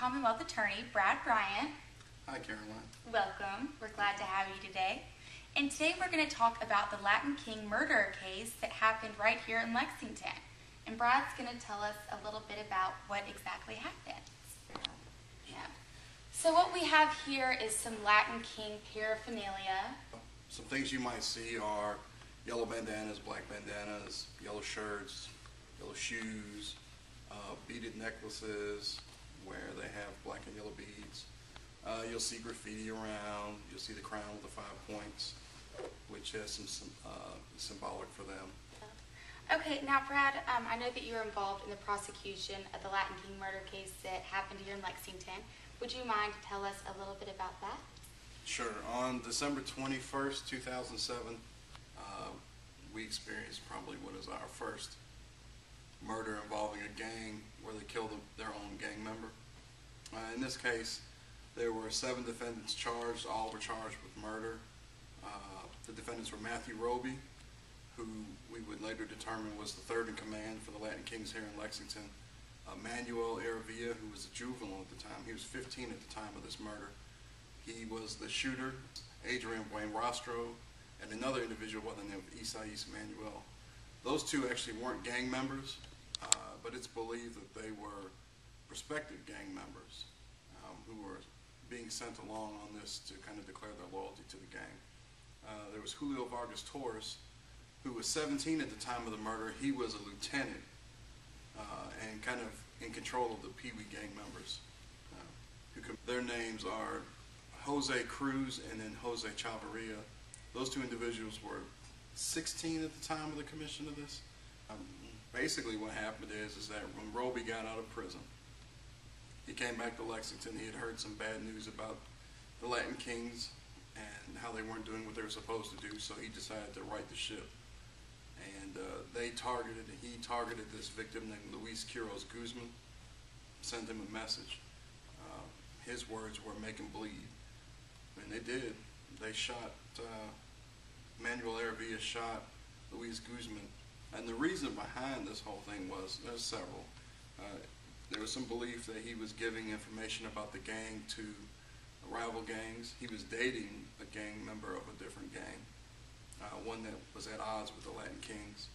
Commonwealth Attorney Brad Bryant. Hi, Caroline. Welcome. We're glad to have you today. And today we're going to talk about the Latin King murder case that happened right here in Lexington. And Brad's going to tell us a little bit about what exactly happened. Yeah. So what we have here is some Latin King paraphernalia. Some things you might see are yellow bandanas, black bandanas, yellow shirts, yellow shoes, beaded necklaces where they have black and yellow beads. You'll see graffiti around. You'll see the crown with the 5 points, which has some symbolic for them. Okay, now Brad, I know that you were involved in the prosecution of the Latin King murder case that happened here in Lexington. Would you mind to tell us a little bit about that? Sure. On December 21st, 2007, we experienced probably what is our first murder involving a gang where they killed their own gang member. In this case, there were 7 defendants charged. All were charged with murder. The defendants were Matthew Roby, who we would later determine was the third in command for the Latin Kings here in Lexington. Manuel Aravilla, who was a juvenile at the time. He was 15 at the time of this murder. He was the shooter. Adrian Buenrostro, and another individual by the name of Isais Manuel. Those two actually weren't gang members, but it's believed that they were prospective gang members who were being sent along on this to kind of declare their loyalty to the gang. There was Julio Vargas Torres, who was 17 at the time of the murder. He was a lieutenant and kind of in control of the Pee Wee gang members. Their names are Jose Cruz and then Jose Chavarria. Those two individuals were 16 at the time of the commission of this. Basically what happened is that when Roby got out of prison, he came back to Lexington. He had heard some bad news about the Latin Kings and how they weren't doing what they were supposed to do, so he decided to right the ship. And he targeted this victim named Luis Quiroz Guzman, sent him a message. His words were, "Make him bleed." And they did. They shot, Manuel Aravilla shot Luis Guzman. And the reason behind this whole thing was, there's several. There was some belief that he was giving information about the gang to rival gangs. He was dating a gang member of a different gang, one that was at odds with the Latin Kings.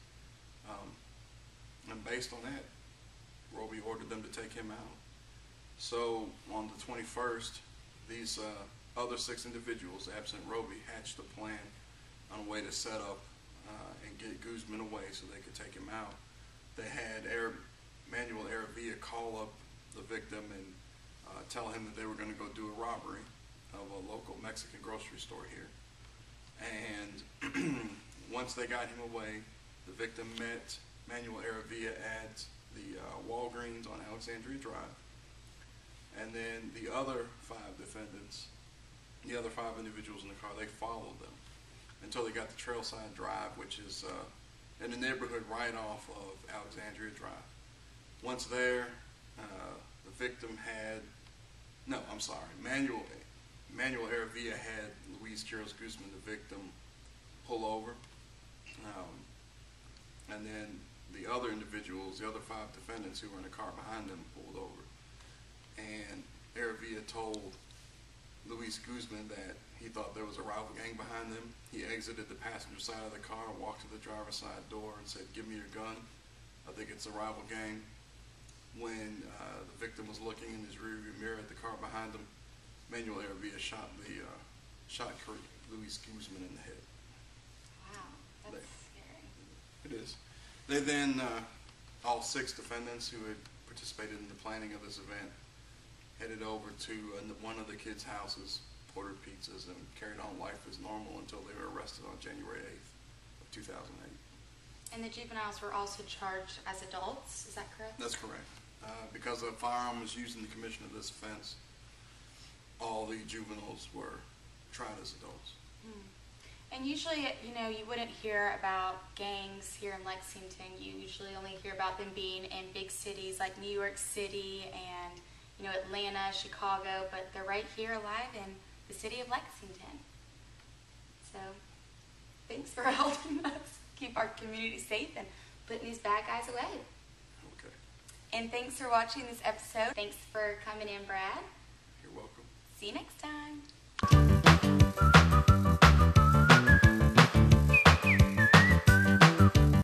And based on that, Roby ordered them to take him out. So on the 21st, these other 6 individuals, absent Roby, hatched a plan on a way to set up and get Guzman away so they could take him out. They had Manuel Aravilla call up the victim and tell him that they were going to go do a robbery of a local Mexican grocery store here. And once they got him away, the victim met Manuel Aravilla at the Walgreens on Alexandria Drive. And then the other 5 defendants, the other 5 individuals in the car, they followed them until they got to Trailside Drive, which is in the neighborhood right off of Alexandria Drive. Once there, the victim had, Manuel Aravilla had Luis Quiroz Guzman, the victim, pull over. And then the other individuals, the other 5 defendants who were in the car behind them, pulled over. And Aravilla told Luis Guzman that he thought there was a rival gang behind them. He exited the passenger side of the car, walked to the driver's side door and said, "Give me your gun. I think it's a rival gang." When the victim was looking in his rearview mirror at the car behind him, Manuel Aravilla shot Luis Guzman in the head. Wow, that's scary. It is. They then, all 6 defendants who had participated in the planning of this event, headed over to one of the kids' houses, ordered pizzas, and carried on life as normal until they were arrested on January 8th of 2008. And the juveniles were also charged as adults, is that correct? That's correct. Because a firearm was used in the commission of this offense, all the juveniles were tried as adults. And usually, you wouldn't hear about gangs here in Lexington. You usually only hear about them being in big cities like New York City and, Atlanta, Chicago, but they're right here alive in the city of Lexington. So, thanks for helping us keep our community safe and putting these bad guys away. Okay. And thanks for watching this episode. Thanks for coming in, Brad. You're welcome. See you next time.